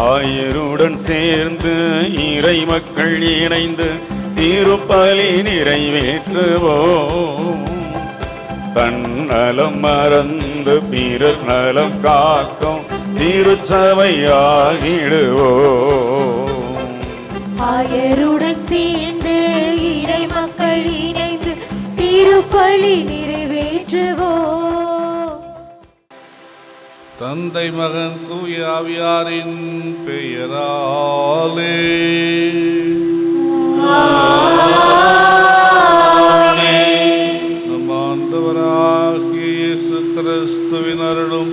ஆயருடன் சேர்ந்து இறை மக்கள் இணைந்து திருப்பலி நிறைவேற்றுவோம். தன்னலம் மறந்து பிறர் நலம் காக்கும் திருச்சபையாகிடுவோம். ஆயருடன் சேர்ந்து இறை மக்கள் இணைந்து திருப்பலி நிறைவேற்றுவோம். தந்தை மகன் தூய ஆவியாரின் பெயராலே நம் ஆண்டவராகிய இயேசு கிறிஸ்துவின் அருளும்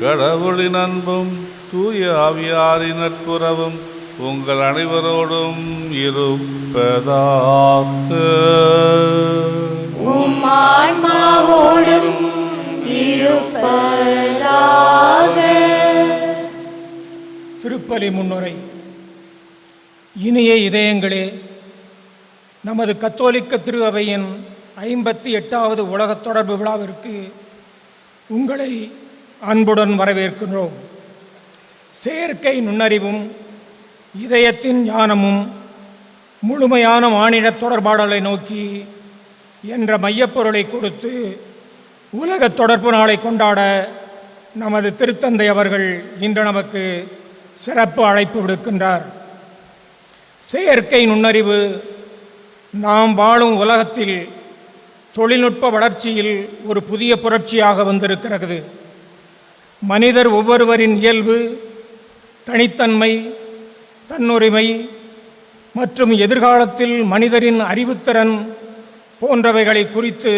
கடவுளின் அன்பும் தூய ஆவியாரின் நட்புறவும் உங்கள் அனைவரோடும் இருப்பதாக. உம் ஆன்மாவோடும் இருப்பதாக. திருப்பலி முன்னுரை. இனிய இதயங்களே, நமது கத்தோலிக்க திரு அவையின் 58வது உலகத் தொடர்பு விழாவிற்கு உங்களை அன்புடன் வரவேற்கின்றோம். செயற்கை நுண்ணறிவும் இதயத்தின் ஞானமும் முழுமையான மானிட தொடர்பாடலை நோக்கி என்ற மையப்பொருளை கொடுத்து உலக தொடர்பு நாளை கொண்டாட நமது திருத்தந்தை அவர்கள் இன்று நமக்கு சிறப்பு அழைப்பு விடுக்கின்றார். செயற்கை நுண்ணறிவு நாம் வாழும் உலகத்தில் தொழில்நுட்ப வளர்ச்சியில் ஒரு புதிய புரட்சியாக வந்திருக்கிறது. மனிதர் ஒவ்வொருவரின் இயல்பு, தனித்தன்மை, தன்னுரிமை மற்றும் எதிர்காலத்தில் மனிதரின் அறிவுத்திறன் போன்றவைகளை குறித்து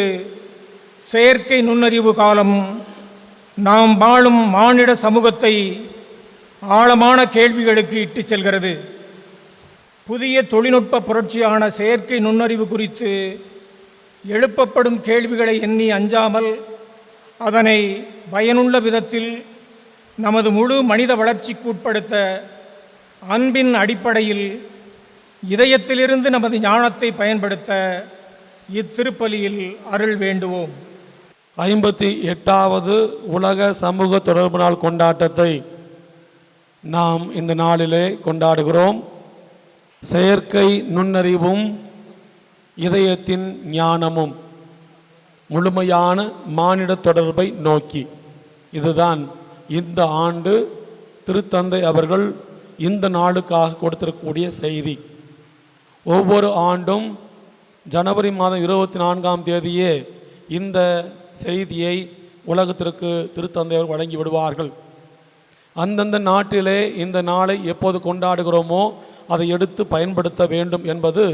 செயற்கை நுண்ணறிவு காலம் நாம் வாழும் மானிட சமூகத்தை ஆழமான கேள்விகளுக்கு இட்டுச் செல்கிறது. புதிய தொழில்நுட்ப புரட்சியான செயற்கை நுண்ணறிவு குறித்து எழுப்பப்படும் கேள்விகளை எண்ணி அஞ்சாமல் அதனை பயனுள்ள விதத்தில் நமது முழு மனித வளர்ச்சிக்கு உட்படுத்த அன்பின் அடிப்படையில் இதயத்திலிருந்து நமது ஞானத்தை பயன்படுத்த இத்திருப்பலியில் அருள் வேண்டுவோம். 58வது உலக சமூக தொடர்பு நாள் கொண்டாட்டத்தை நாம் இந்த நாளிலே கொண்டாடுகிறோம். செயற்கை நுண்ணறிவும் இதயத்தின் ஞானமும் முழுமையான மானிட தொடர்பை நோக்கி. இதுதான் இந்த ஆண்டு திருத்தந்தை அவர்கள் இந்த நாளுக்காக கொடுத்திருக்கக்கூடிய செய்தி. ஒவ்வொரு ஆண்டும் ஜனவரி மாதம் 24ஆம் தேதியே இந்த செய்தியை உலகத்திற்கு திருத்தந்தை அவர்கள் வழங்கி விடுவார்கள். அந்தந்த நாட்டிலே இந்த நாளை எப்போது கொண்டாடுகிறோமோ அதை எடுத்து பயன்படுத்த வேண்டும் என்பது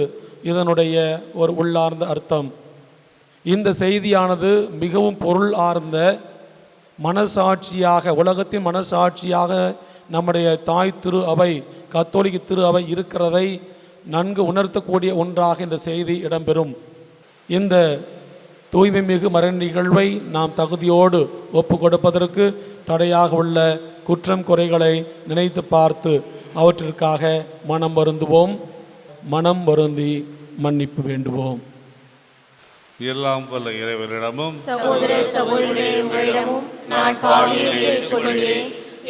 இதனுடைய ஒரு உள்ளார்ந்த அர்த்தம். இந்த செய்தியானது மிகவும் பொருள் ஆர்ந்த மனசாட்சியாக, உலகத்தின் மனசாட்சியாக நம்முடைய தாய் திரு அவை, கத்தோலிக்க திரு அவை இருக்கிறதை நன்கு உணர்த்தக்கூடிய ஒன்றாக இந்த செய்தி இடம்பெறும். இந்த தூய்மை மிகு மரண நிகழ்வை நாம் தகுதியோடு ஒப்பு கொடுப்பதற்கு தடையாக உள்ள குற்றம் குறைகளை நினைத்து பார்த்து அவற்றிற்காக மனம் வருந்துவோம். மனம் வருந்தி மன்னிப்பு வேண்டுவோம். எல்லாம் வல்ல இறைவனிடமும் சகோதர சகோதரிகளே, உங்களிடமும் நான் பாவியை ஏற்றுக்கொள்கிறேன்.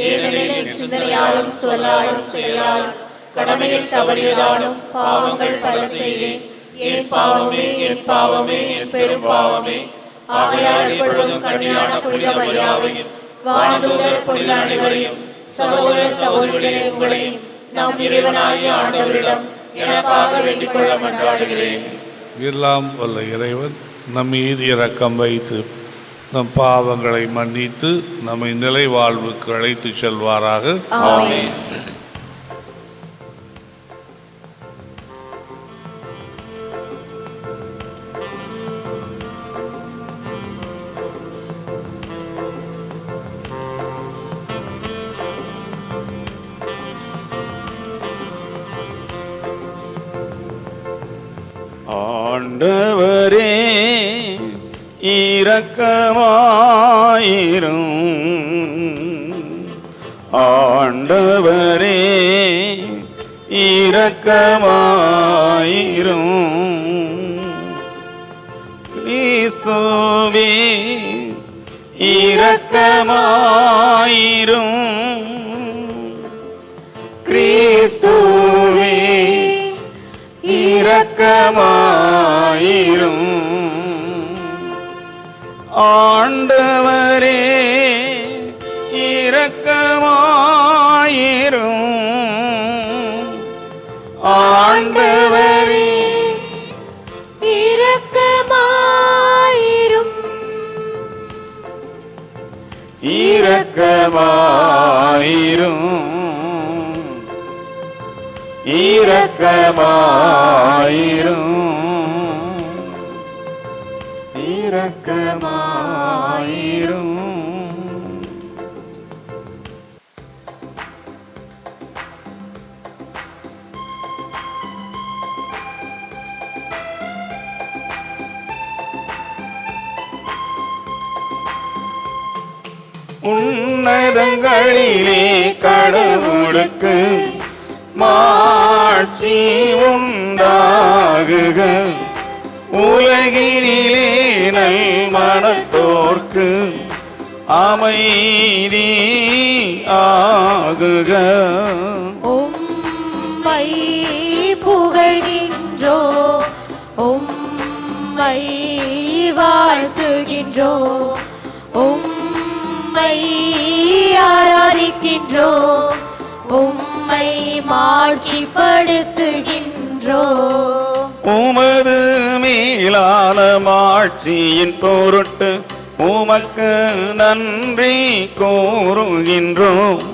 ஏனெனில் என் சிந்தனையாலும் சொல்லாலும் செயலாலும் கடமையில் தவறியதாலும் பாவங்கள் பல செய்தேன். என் பாவமே, என் பாவமே, என் பெரும் பாவமே. ஆகையால் எப்பொழுதும் கண்ணியான புனித மரியாதையும் வானதூதர் புனித அனைவரையும் சகோதர சகோதரிகளே, உங்களையும் நம் இறைவனாகிய ஆண்டவரிடம் எனக்காக வேண்டிக் கொள்ள மன்றாடுகிறேன். எல்லாம் வல்ல இறைவன் நம் மீது இரக்கம் வைத்து நம் பாவங்களை மன்னித்து நம்மை நிலை வாழ்வுக்கு அழைத்து செல்வாராக. ஆமென். ஆண்டவரே இரக்கமாயிரும். ஆண்டவரே இரக்கமாயிரும். கிறிஸ்துவே இரக்கமாயிரும். கிறிஸ்துவே இரக்கமாயிரும். ஆண்டவரே இரக்கமாயிரும். ஆண்டவரே இரக்கமாயிரும். இரக்கமாயிரும். இரக்கமாயிரும். இரக்கமாயிரும். உன்னதங்களிலே கடவுளுக்கு மாட்சி உண்டாகுக. உலகினிலே நல் மனத்தோர்க்கு அமைதி ஆகுக. உம்மை புகழ்கின்றோ, உம்மை வாழ்த்துகின்றோ, உம்மை ஆராதிக்கின்றோ, உம்மை மாட்சிப்படுத்துகின்றோ. உமது மேலான மாட்சியின் பொருட்டு உமக்கு நன்றி கூறுகின்றோம்.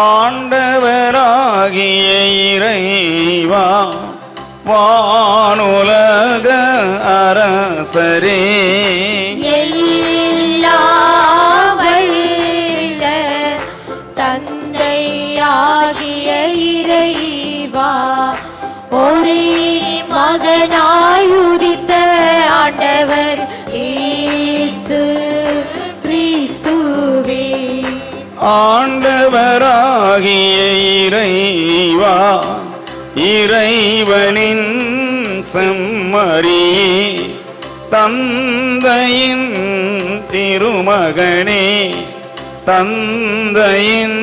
ஆண்டவராகிய இறைவா, வானுலக அரசரே, எல்லாம் வல்ல தந்தையாகிய இறைவா, ஒரே மகனாய் உதித்த ஆண்டவர் இயேசு கிறிஸ்துவே, ஆண்டவராகிய இறைவா, இறைவனின் செம்மறியே, தந்தையின் திருமகனே, தந்தையின்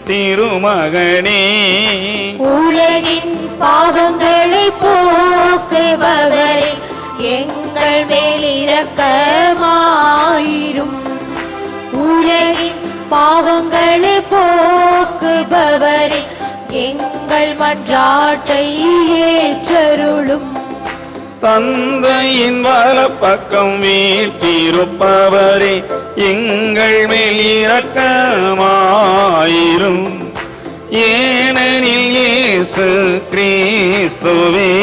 திருமகனே, உலகின் பாவங்களை போக்குபவரே, எங்கள் மேல் இரக்கமாயிரும். உலகின் பாவங்களை போக்குபவரே, எங்கள் மன்றாட்டை ஏற்றருளும். தந்தையின் வலப்பக்கம் வீற்றிருப்பவரே, எங்கள் மேல் இரக்கமாயிரும். ஏனெனில் இயேசு கிறிஸ்துவே,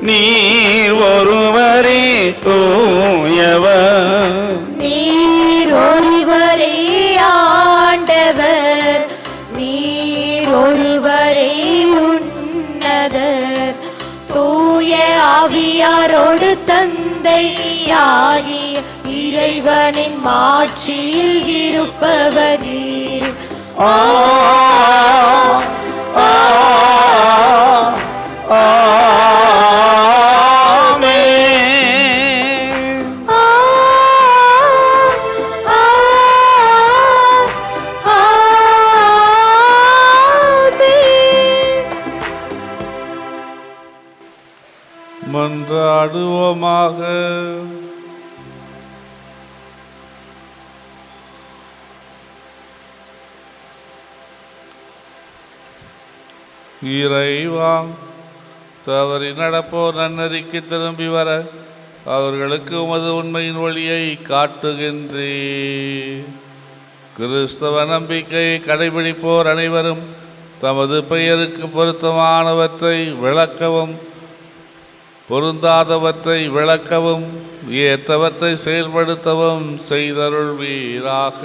நீர் ஒருவரே தூயவர், நீர் ஒருவரே ஆண்டவர், நீர் ஒருவரே உன்னதர், தூய ஆவியாரோடு தந்தையாகிய இறைவனின் மாட்சியில் இருப்பவர் நீர். மன்றாடுவோமாக. இறைவா, தவறி நடப்போர் நன்னறிக்கு திரும்பி வர அவர்களுக்கு உமது உண்மையின் ஒளியை காட்டுகின்றே. கிறிஸ்தவ நம்பிக்கையை கடைபிடிப்போர் அனைவரும் தமது பெயருக்கு பொருத்தமானவற்றை விளக்கவும், பொருந்தாதவற்றை விளக்கவும், ஏற்றவற்றை செயல்படுத்தவும் செய்தருள்வீராக.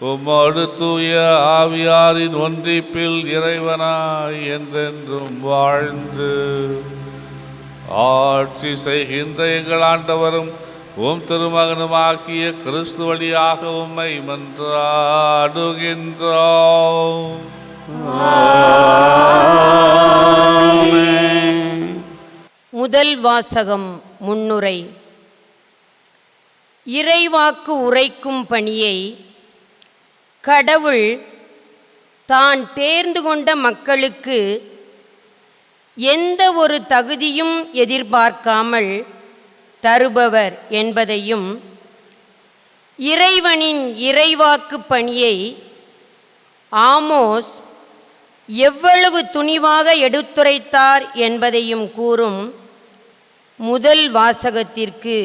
உம்மோடு தூய ஆவியாரின் ஒன்றிப்பில் இறைவனாய் என்றென்றும் வாழ்ந்து ஆட்சி செய்கின்ற எங்கள் ஆண்டவரும் உம் திருமகனுமாகிய கிறிஸ்து வழியாக உம்மை மன்றாடுகின்றோம். முதல் வாசகம். முன்னுரை. இறைவாக்கு உரைக்கும் பணியை கடவுள் தான் தேர்ந்து கொண்ட மக்களுக்கு எந்த ஒரு தகுதியும் எதிர்பார்க்காமல் தருபவர் என்பதையும், இறைவனின் இறைவாக்கு பணியை ஆமோஸ் எவ்வளவு துணிவாக எடுத்துரைத்தார் என்பதையும் கூறும் முதல் வாசகத்திற்கு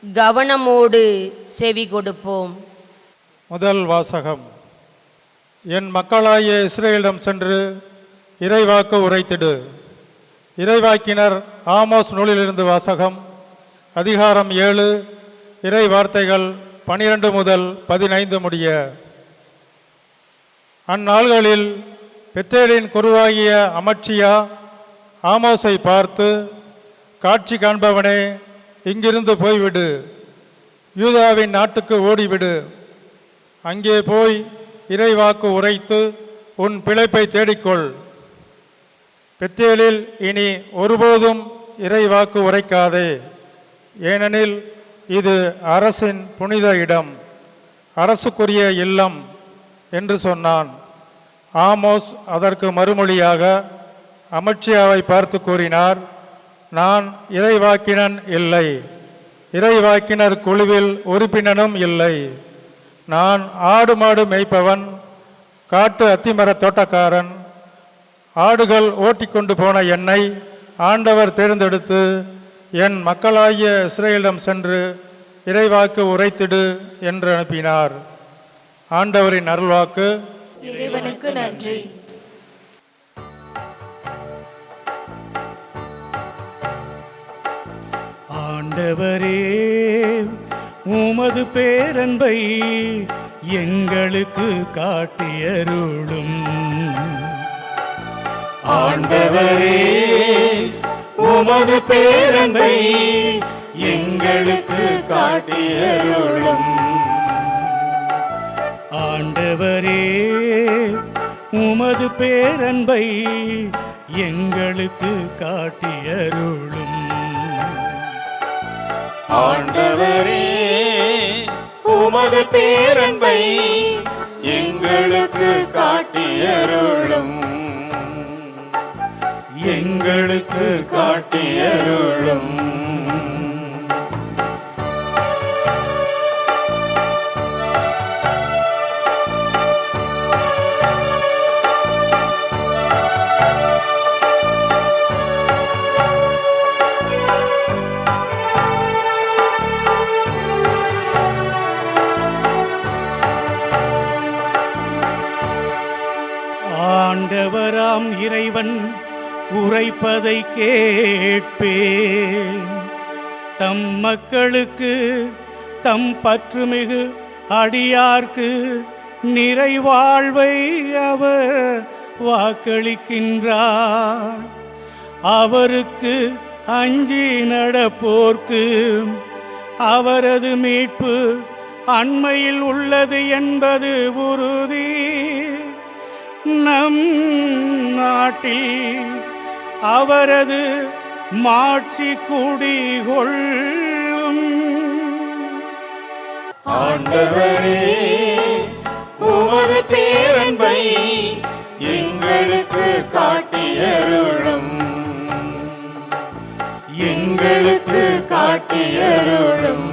கவனமோடு செவி கொடுப்போம். முதல் வாசகம். என் மக்களாகிய இஸ்ரேலிடம் சென்று இறைவாக்கு உரைத்திடு. இறைவாக்கினர் ஆமோஸ் நூலிலிருந்து வாசகம். அதிகாரம் 7, இறை வார்த்தைகள் 12 முதல் 15 முடிய. அந்நாள்களில் பெத்தேலின் குருவாகிய அமட்சியா ஆமோஸை பார்த்து, காட்சி காண்பவனே, இங்கிருந்து போய்விடு, யூதாவின் நாட்டுக்கு ஓடிவிடு. அங்கே போய் இறைவாக்கு உரைத்து உன் பிழைப்பை தேடிக்கொள். பெத்தேலில் இனி ஒருபோதும் இறைவாக்கு உரைக்காதே, ஏனெனில் இது அரசின் புனித இடம், அரசுக்குரிய இல்லம் என்று சொன்னான். ஆமோஸ் அதற்கு மறுமொழியாக அமட்சியாவை பார்த்து கூறினார், நான் இறைவாக்கினன் இல்லை, இறைவாக்கினர் குழுவில் உறுப்பினனும் இல்லை. நான் ஆடு மாடு மேய்ப்பவன், காட்டு அத்திமர தோட்டக்காரன். ஆடுகள் ஓட்டிக்கொண்டு போன என்னை ஆண்டவர் தேர்ந்தெடுத்து என் மக்களாகிய இஸ்ரேலிடம் சென்று இறைவாக்கு உரைத்திடு என்று அனுப்பினார். ஆண்டவரின் அருள்வாக்கு. இறைவனுக்கு நன்றி. ஆண்டவரே, உமது பேரன்பை எங்களுக்கு காட்டியருளும். ஆண்டவரே, உமது பேரன்பை எங்களுக்கு காட்டியருளும். ஆண்டவரே, உமது பேரன்பை எங்களுக்கு காட்டியருளும். ஆண்டவரே, உமது பேரன்பை எங்களுக்கு காட்டியருளும். எங்களுக்கு காட்டியருளும். ஆண்டவராம் இறைவன் உரைப்பதை கேட்பேன். தம் மக்களுக்கு, தம் பற்றுமிகு அடியார்க்கு நிறைவாழ்வை அவர் வாக்களிக்கின்றார். அவருக்கு அஞ்சி நடப்போர்க்கு அவரது மீட்பு அண்மையில் உள்ளது என்பது உறுதி. நம் நாட்டில் அவரது மாட்சி குடிகொள்ளும். ஆண்டவரே, உமது பேரன்பை எங்களுக்கு காட்டியருளும். எங்களுக்கு காட்டியருளும்.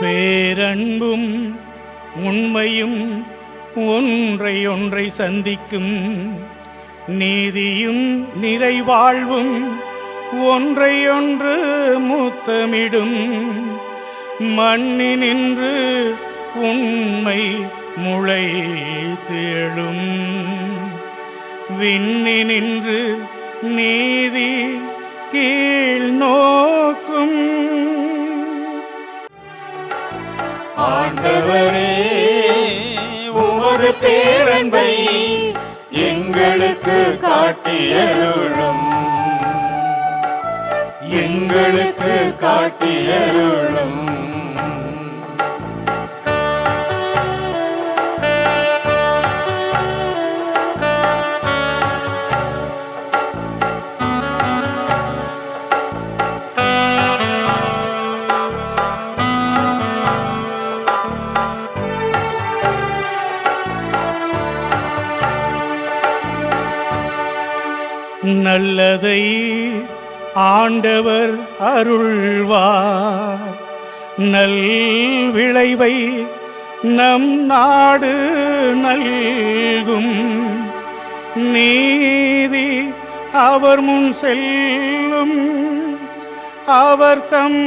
பேரன்பும் உண்மையும் ஒன்றை ஒன்றை சந்திக்கும். நீதியும் நிறைவாழ்வும் ஒன்றை ஒன்று முத்தமிடும். மண்ணினின்று உண்மை முளைத்து எழும். விண்ணினின்று நீதி கீழ் நோக்கும். ஆண்டவரே, உமது பேரன்பை எங்களுக்கு காட்டியருளும். எங்களுக்கு காட்டியருளும். நல்லதை ஆண்டவர் அருள்வார், நல் விளைவை நம் நாடு நல்கும். நீதி அவர் முன் செல்லும், அவர் தம்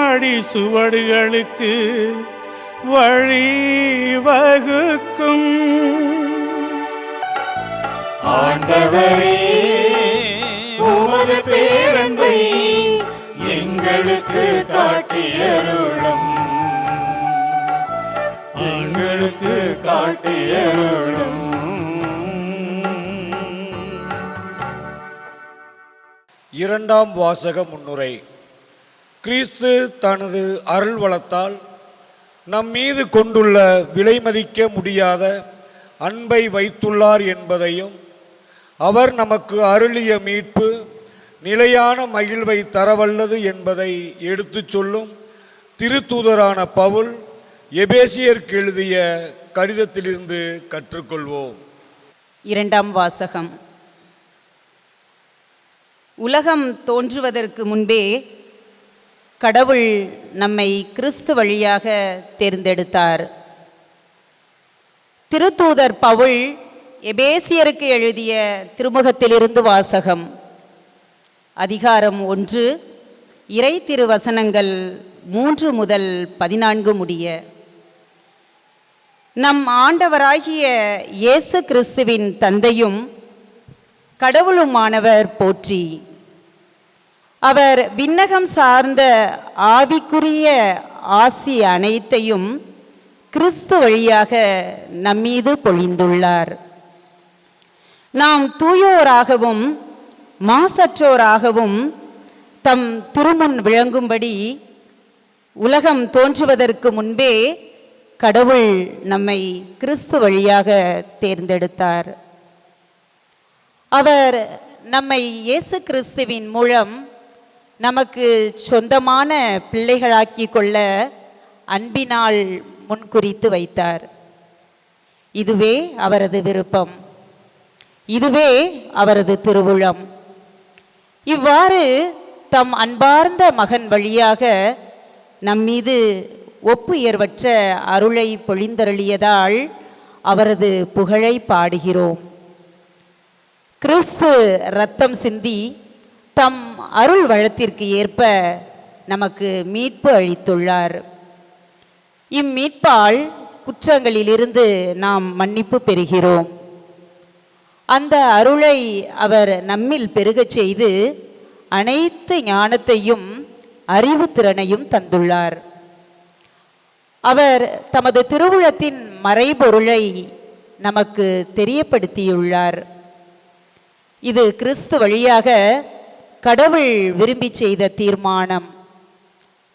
அடி சுவடுகளுக்கு வழி வகுக்கும். ஆண்டவரே, உமது பேரன்பை எங்களுக்கு காட்டியருளும். எங்களுக்கு காட்டியருளும். இரண்டாம் வாசக முன்னுரை. கிறிஸ்து தனது அருள் வளத்தால் நம் மீது கொண்டுள்ள விலைமதிக்க முடியாத அன்பை வைத்துள்ளார் என்பதையும், அவர் நமக்கு அருளிய மீட்பு நிலையான மகிழ்வை தரவல்லது என்பதை எடுத்துச் சொல்லும் திருத்தூதரான பவுல் எபேசியருக்கு எழுதிய கடிதத்திலிருந்து கற்றுக்கொள்வோம். இரண்டாம் வாசகம். உலகம் தோன்றுவதற்கு முன்பே கடவுள் நம்மை கிறிஸ்து வழியாக தேர்ந்தெடுத்தார். திருத்தூதர் பவுல் எபேசியருக்கு எழுதிய திருமுகத்திலிருந்து வாசகம். அதிகாரம் 1, இறை திருவசனங்கள் 3 முதல் 14 முடிய. நம் ஆண்டவராகிய இயேசு கிறிஸ்துவின் தந்தையும் கடவுளுமானவர் போற்றி. அவர் விண்ணகம் சார்ந்த ஆவிக்குரிய ஆசி அனைத்தையும் கிறிஸ்து வழியாக நம்மீது பொழிந்துள்ளார். நாம் தூயோராகவும் மாசற்றோராகவும் தம் திருமுன் விளங்கும்படி உலகம் தோன்றுவதற்கு முன்பே கடவுள் நம்மை கிறிஸ்து வழியாக தேர்ந்தெடுத்தார். அவர் நம்மை இயேசு கிறிஸ்துவின் மூலம் நமக்கு சொந்தமான பிள்ளைகளாக்கி கொள்ள அன்பினால் முன்குறித்து வைத்தார். இதுவே அவரது விருப்பம், இதுவே அவரது திருவுளம். இவ்வாறு தம் அன்பார்ந்த மகன் வழியாக நம்மீது ஒப்புயர்வற்ற அருளை பொழிந்தருளியதால் அவரது புகழை பாடுகிறோம். கிறிஸ்து இரத்தம் சிந்தி தம் அருள் வளத்திற்கு ஏற்ப நமக்கு மீட்பு அளித்துள்ளார். இம்மீட்பால் குற்றங்களிலிருந்து நாம் மன்னிப்பு பெறுகிறோம். அந்த அருளை அவர் நம்மில் பெருகச் செய்து அனைத்து ஞானத்தையும் அறிவுத்திறனையும் தந்துள்ளார். அவர் தமது திருவுளத்தின் மறைபொருளை நமக்கு தெரியப்படுத்தியுள்ளார். இது கிறிஸ்து வழியாக கடவுள் விரும்பி செய்த தீர்மானம்.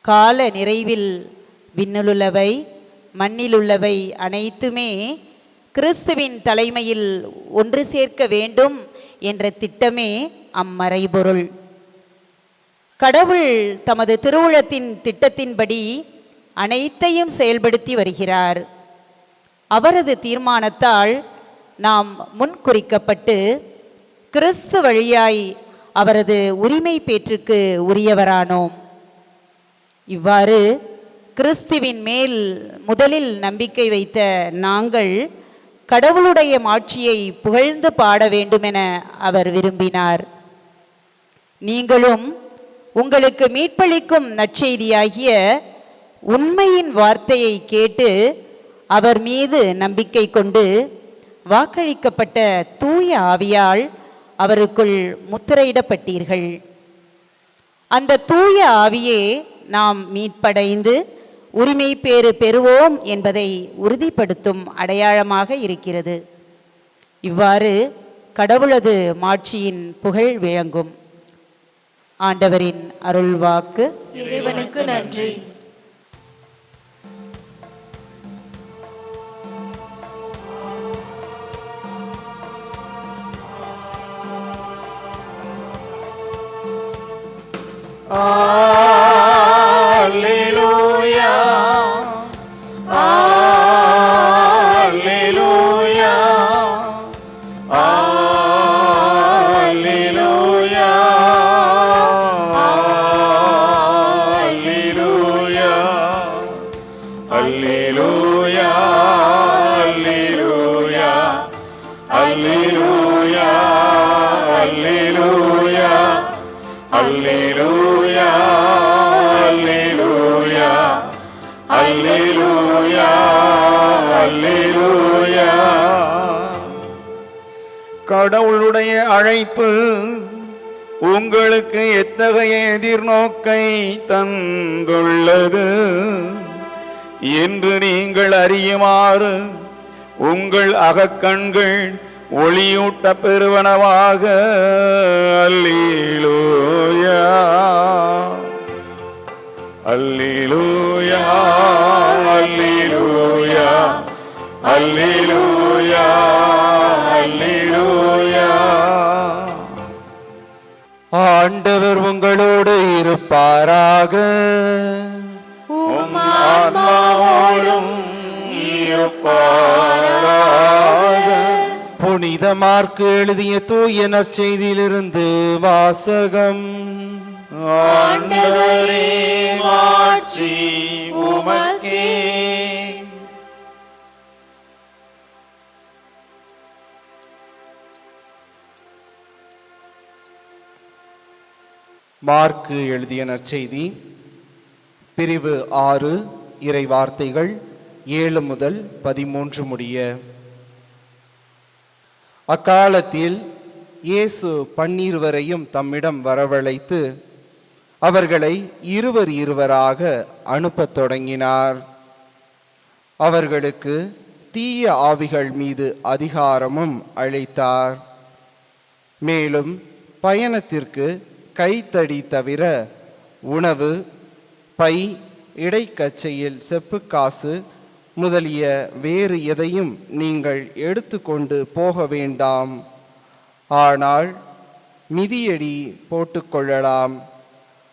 கால நிறைவில் விண்ணிலுள்ளவை மண்ணிலுள்ளவை அனைத்துமே கிறிஸ்துவின் தலைமையில் ஒன்று சேர்க்க வேண்டும் என்ற திட்டமே அம்மறைபொருள். கடவுள் தமது திருவுளத்தின் திட்டத்தின்படி அனைத்தையும் செயல்படுத்தி வருகிறார். அவரது தீர்மானத்தால் நாம் முன்குறிக்கப்பட்டு கிறிஸ்து வழியாய் அவரது உரிமை பேற்றுக்கு உரியவரானோம். இவ்வாறு கிறிஸ்துவின் மேல் முதலில் நம்பிக்கை வைத்த நாங்கள் கடவுளுடைய மாட்சியை புகழ்ந்து பாட வேண்டுமென அவர் விரும்பினார். நீங்களும் உங்களுக்கு மீட்பளிக்கும் நற்செய்தியாகிய உண்மையின் வார்த்தையை கேட்டு அவர் மீது நம்பிக்கை கொண்டு வாக்களிக்கப்பட்ட தூய ஆவியால் அவருக்குள் முத்திரையிடப்பட்டீர்கள். அந்த தூய ஆவியே நாம் மீட்படைந்து உரிமை பேறு பெறுவோம் என்பதை உறுதிப்படுத்தும் அடையாளமாக இருக்கிறது. இவ்வாறு கடவுளது மாட்சியின் புகழ் விளங்கும். ஆண்டவரின் அருள்வாக்கு. இறைவனுக்கு நன்றி. அல்லேலூயா அல்லேலூயா அல்லேலூயா அல்லேலூயா அல்லேலூயா அல்லேலூயா அல்லேலூயா அல்லேலூயா அல்லேலூயா அல்லேலூயா அல்லேலூயா. கடவுளுடைய அழைப்பு உங்களுக்கு எத்தகைய எதிர்நோக்கை தந்துள்ளது என்று நீங்கள் அறியுமாறு உங்கள் அகக்கண்கள் ஒளியூட்ட பெறுவனவாக. அல்லேலூயா அல்லேலூயா அல்லேலூயா அல்லேலூயா அல்லேலூயா. ஆண்டவர் உங்களோடு இருப்பாராக. உம் ஆன்மாவோடும் இருப்பாராக. புனித மார்க்கு எழுதிய தூய நற்செய்தியிலிருந்து வாசகம். ஆண்டவரே மாட்சி உமக்கே. மார்க்கு எழுதிய நற்செய்தி பிரிவு 6 இறை வார்த்தைகள் 7 முதல் 13 முடிய. அக்காலத்தில் இயேசு 12 தம்மிடம் வரவழைத்து அவர்களை இருவராக அனுப்பத் தொடங்கினார். அவர்களுக்கு தீய ஆவிகள் மீது அதிகாரமும் அளித்தார். மேலும் பயணத்திற்கு கைத்தடி தவிர உணவு, பை, இடைக்கச்சையில் செப்புக்காசு முதலிய வேறு எதையும் நீங்கள் எடுத்துக்கொண்டு போக வேண்டாம். ஆனால் மிதியடி போட்டுக்கொள்ளலாம்.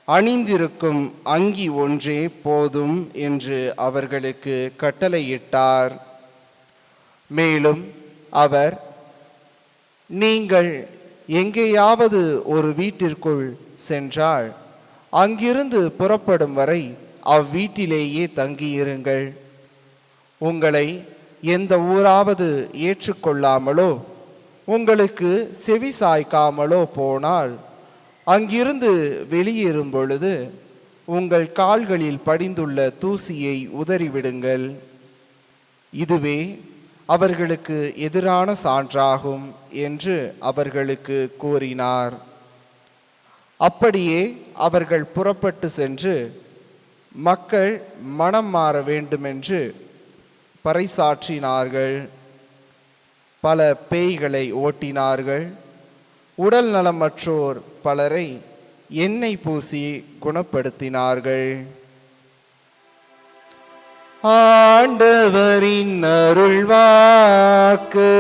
அணிந்திருக்கும் அங்கி ஒன்றே போதும் என்று அவர்களுக்கு கட்டளையிட்டார். மேலும் அவர், நீங்கள் எங்கேயாவது ஒரு வீட்டிற்குள் சென்றால் அங்கிருந்து புறப்படும் வரை அவ்வீட்டிலேயே தங்கியிருங்கள். உங்களை எந்த ஊராவது ஏற்றுக்கொள்ளாமலோ உங்களுக்கு செவி சாய்க்காமலோ போனால் அங்கிருந்து வெளியேறும் பொழுது உங்கள் கால்களில் படிந்துள்ள தூசியை உதறிவிடுங்கள். இதுவே அவர்களுக்கு எதிரான சான்றாகும் என்று அவர்களுக்கு கூறினார். அப்படியே அவர்கள் புறப்பட்டு சென்று மக்கள் மனம் மாற வேண்டுமென்று பறைசாற்றினார்கள். பல பேய்களை ஓட்டினார்கள். உடல் நலமற்றோர் பலரை எண்ணெய் பூசி குணப்படுத்தினார்கள். ஆண்டவரின் அருள்வாக்கு.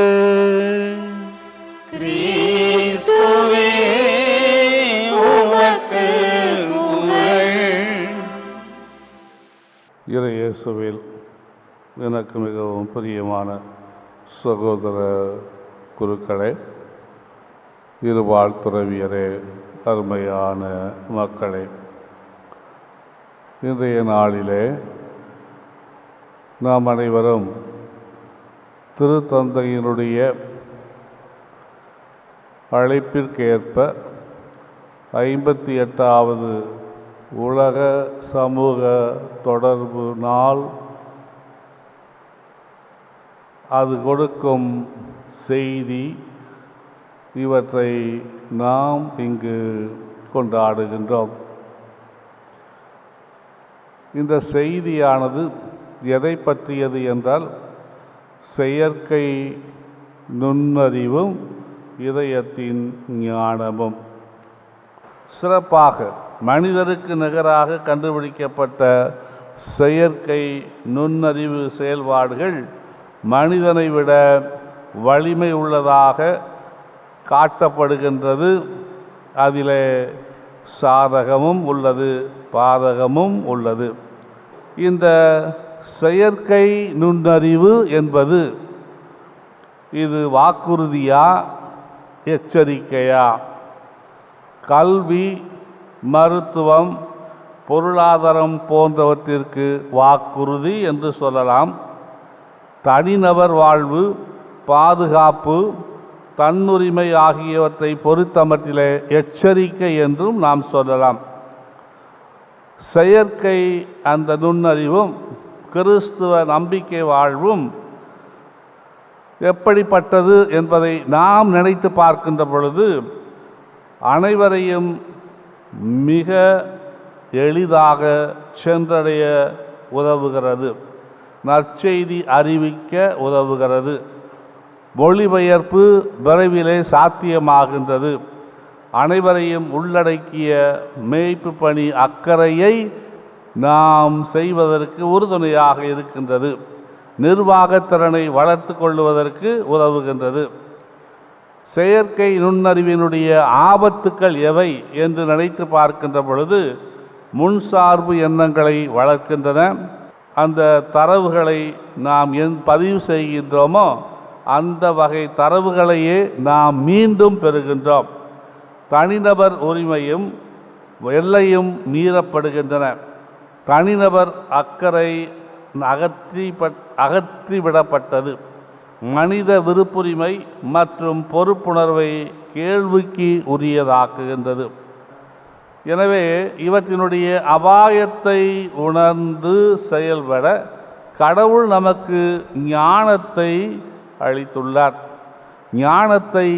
கிறிஸ்துவே உமக்கு புகழ். இறை இயேசுவில் எனக்கு மிகவும் பிரியமான சகோதர குருக்களே, இருவாழ் துறவியரே, அருமையான மக்களே, இன்றைய நாளிலே நாம் அனைவரும் திருத்தந்தையினுடைய அழைப்பிற்கேற்ப 58வது உலக சமூக தொடர்பு நாள், அது கொடுக்கும் செய்தி, இவற்றை நாம் இங்கு கொண்டாடுகின்றோம். இந்த செய்தியானது எதை பற்றியது என்றால், செயற்கை நுண்ணறிவும் இதயத்தின் ஞானமும். சிறப்பாக மனிதருக்கு நிகராக கண்டுபிடிக்கப்பட்ட செயற்கை நுண்ணறிவு செயல்பாடுகள் மனிதனை விட வலிமை உள்ளதாக காட்டப்படுகின்றது. அதிலே சாதகமும் உள்ளது, பாதகமும் உள்ளது. இந்த செயற்கை நுண்ணறிவு என்பது இது வாக்குறுதியா, எச்சரிக்கையா? கல்வி, மருத்துவம், பொருளாதாரம் போன்றவற்றிற்கு வாக்குறுதி என்று சொல்லலாம். தனிநபர் வாழ்வு, பாதுகாப்பு, தன்னுரிமை ஆகியவற்றை பொறுத்தமட்டிலே எச்சரிக்கை என்றும் நாம் சொல்லலாம். செயற்கை அந்த நுண்ணறிவும் கிறிஸ்துவ நம்பிக்கை வாழ்வும் எப்படிப்பட்டது என்பதை நாம் நினைத்து பார்க்கின்ற பொழுது அனைவரையும் மிக எளிதாக சென்றடைய உதவுகிறது. நற்செய்தி அறிவிக்க உதவுகிறது. மொழிபெயர்ப்பு விரைவிலே சாத்தியமாகின்றது. அனைவரையும் உள்ளடக்கிய மேய்ப்பு பணி அக்கறையை நாம் செய்வதற்கு உறுதுணையாக இருக்கின்றது. நிர்வாகத்திறனை வளர்த்து கொள்வதற்கு உதவுகின்றது. செயற்கை நுண்ணறிவினுடைய ஆபத்துக்கள் எவை என்று நினைத்து பார்க்கின்ற பொழுது முன்சார்பு எண்ணங்களை வளர்க்கின்றன. அந்த தரவுகளை நாம் பதிவு செய்கின்றோமோ அந்த வகை தரவுகளையே நாம் மீண்டும் பெறுகின்றோம். தனிநபர் உரிமையும் எல்லையும் மீறப்படுகின்றன. தனிநபர் அக்கறை அகற்றிவிடப்பட்டது. மனித விருப்புரிமை மற்றும் பொறுப்புணர்வை கேள்விக்கு உரியதாக்குகின்றது. எனவே இவற்றினுடைய அபாயத்தை உணர்ந்து செயல்பட கடவுள் நமக்கு ஞானத்தை அளித்துள்ளார். ஞானத்தை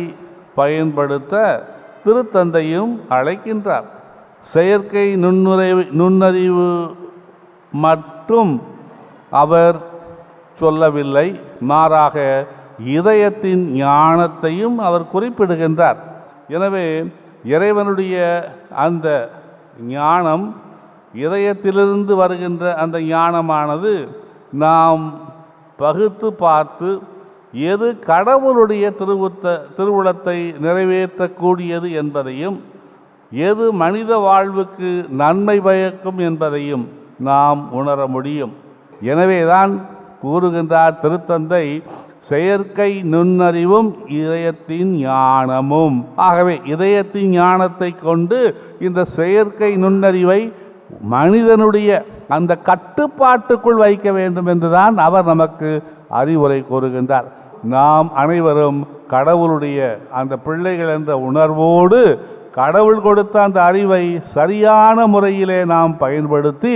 பயன்படுத்த திருத்தந்தையும் அழைக்கின்றார். செயற்கை நுண்ணறிவு மட்டும் அவர் சொல்லவில்லை, மாறாக இதயத்தின் ஞானத்தையும் அவர் குறிப்பிடுகின்றார். எனவே இறைவனுடைய அந்த ஞானம், இதயத்திலிருந்து வருகின்ற அந்த ஞானமானது நாம் பகுத்து பார்த்து எது கடவுளுடைய திருவுளத்தை நிறைவேற்றக்கூடியது என்பதையும் எது மனித வாழ்வுக்கு நன்மை பயக்கும் என்பதையும் நாம் உணர முடியும். எனவேதான் கூறுகின்றார் திருத்தந்தை, செயற்கை நுண்ணறிவும் இதயத்தின் ஞானமும். ஆகவே இதயத்தின் ஞானத்தை கொண்டு இந்த செயற்கை நுண்ணறிவை மனிதனுடைய அந்த கட்டுப்பாட்டுக்குள் வைக்க வேண்டும் என்றுதான் அவர் நமக்கு அறிவுரை கூறுகின்றார். நாம் அனைவரும் கடவுளுடைய அந்த பிள்ளைகள் என்ற உணர்வோடு கடவுள் கொடுத்த அந்த அறிவை சரியான முறையிலே நாம் பயன்படுத்தி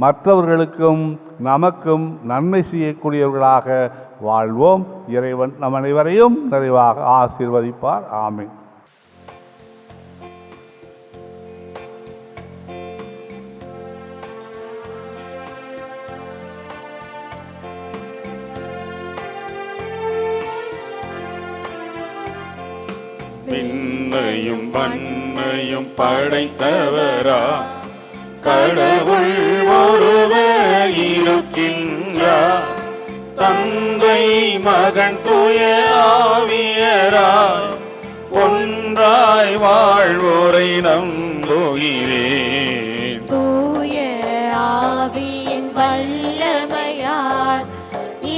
மற்றவர்களுக்கும் நமக்கும் நன்மை செய்யக்கூடியவர்களாக வாழ்வோம். இறைவன் நம் அனைவரையும் நிறைவாக ஆசீர்வதிப்பார். ஆமென். விண்ணையும் மண்ணையும் படைத்தவரா கடவுள் ஒருவர் இருக்கின்றார். தந்தை மகன் தூய ஆவியராய் ஒன்றாய் வாழ்வோரை நம்புகிறேன். தூய ஆவியின் வல்லமையால்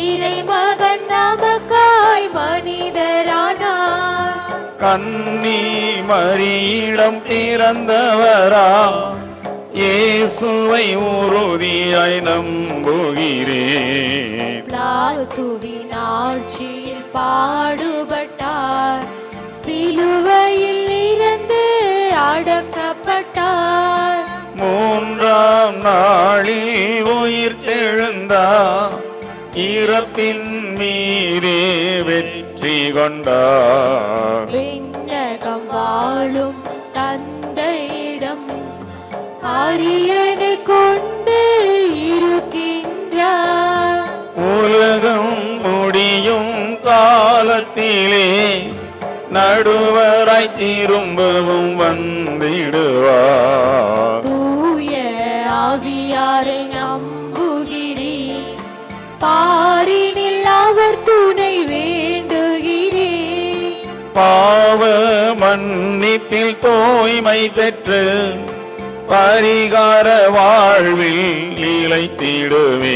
இறைமகன் நமக்காய் மனிதரானார். கன்னி மரியிடம் பிறந்தவரா இயேசுவை உறுதியாய் நம்புகிறேன். பிலாத்துவின் ஆட்சியில் பாடுபட்டார், சிலுவையில் இறந்து அடக்கப்பட்டார். மூன்றாம் நாளில் உயிர் தெழுந்தார், இறப்பின் மீதே வெற்றி கொண்டார். விண்ணகம் வாழும் தந்தையிடம் அரியணை கொண்டு இருக்கின்றார். உலகம் முடியும் காலத்திலே நடுவராய் திரும்பவும் வந்திடுவார். தூய ஆவியாரை நம்புகிறேன், பாரினில் அவர் துணை வேண்டுகிறேன். பாவ மன்னிப்பில் தூய்மை பெற்று பரிகார வாழ்வில் நிலைத்திடுவேன்.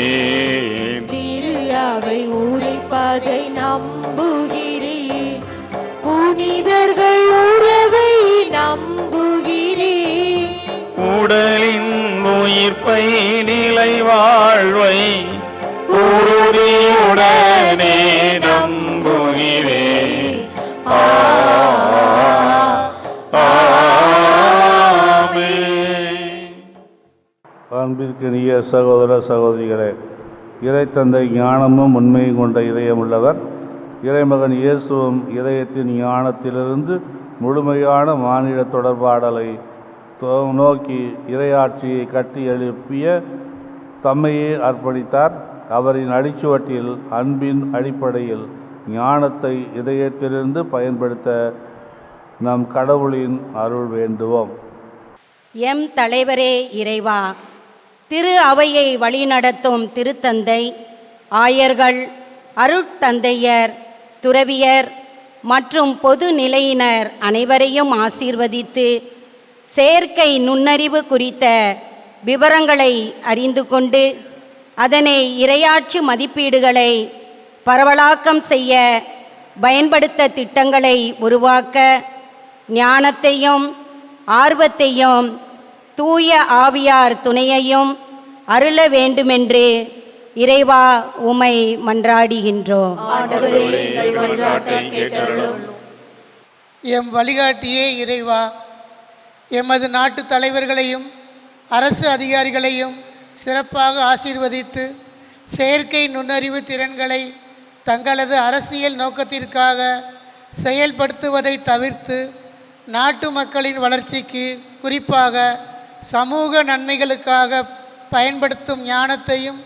திரு அவை உரைப்பதை நம்புகிறேன், புனிதர்கள் உறவை நம்புகிறேன். உடலின் உயிர்ப்பை நிலை வாழ்வை உறுதியுடனே நம்புகிறேன். அன்பிற்கினிய சகோதர சகோதரிகளே, இறைத்தந்தை ஞானமும் உண்மையும் கொண்ட இதயமுள்ளவர். இறைமகன் இயேசுவும் இதயத்தின் ஞானத்திலிருந்து முழுமையான மானிட தொடர்பாடலை நோக்கி இறையாட்சியை கட்டி எழுப்பிய தம்மையே அர்ப்பணித்தார். அவரின் அடிச்சுவட்டில் அன்பின் அடிப்படையில் ஞானத்தை இதயத்திலிருந்து பயன்படுத்த நம் கடவுளின் அருள் வேண்டுவோம். எம் தலைவரே இறைவா, திரு அவையை வழிநடத்தும் திருத்தந்தை, ஆயர்கள், அருட்தந்தையர், துறவியர் மற்றும் பொது நிலையினர் அனைவரையும் ஆசீர்வதித்து செயற்கை நுண்ணறிவு குறித்த விவரங்களை அறிந்து கொண்டு அதனை இறையாட்சி மதிப்பீடுகளை பரவலாக்கம் செய்ய பயன்படுத்த திட்டங்களை உருவாக்க ஞானத்தையும் ஆர்வத்தையும் தூய ஆவியார் துணையையும் அருள வேண்டுமென்று இறைவா உமை மன்றாடுகின்றோம். எம் வழிகாட்டியே இறைவா, எமது நாட்டு தலைவர்களையும் அரசு அதிகாரிகளையும் சிறப்பாக ஆசீர்வதித்து செயற்கை நுண்ணறிவு திறன்களை தங்களது அரசியல் நோக்கத்திற்காக செயல்படுத்துவதை தவிர்த்து நாட்டு மக்களின் வளர்ச்சிக்கு, குறிப்பாக சமூக நன்மைகளுக்காக பயன்படுத்தும் ஞானத்தையும்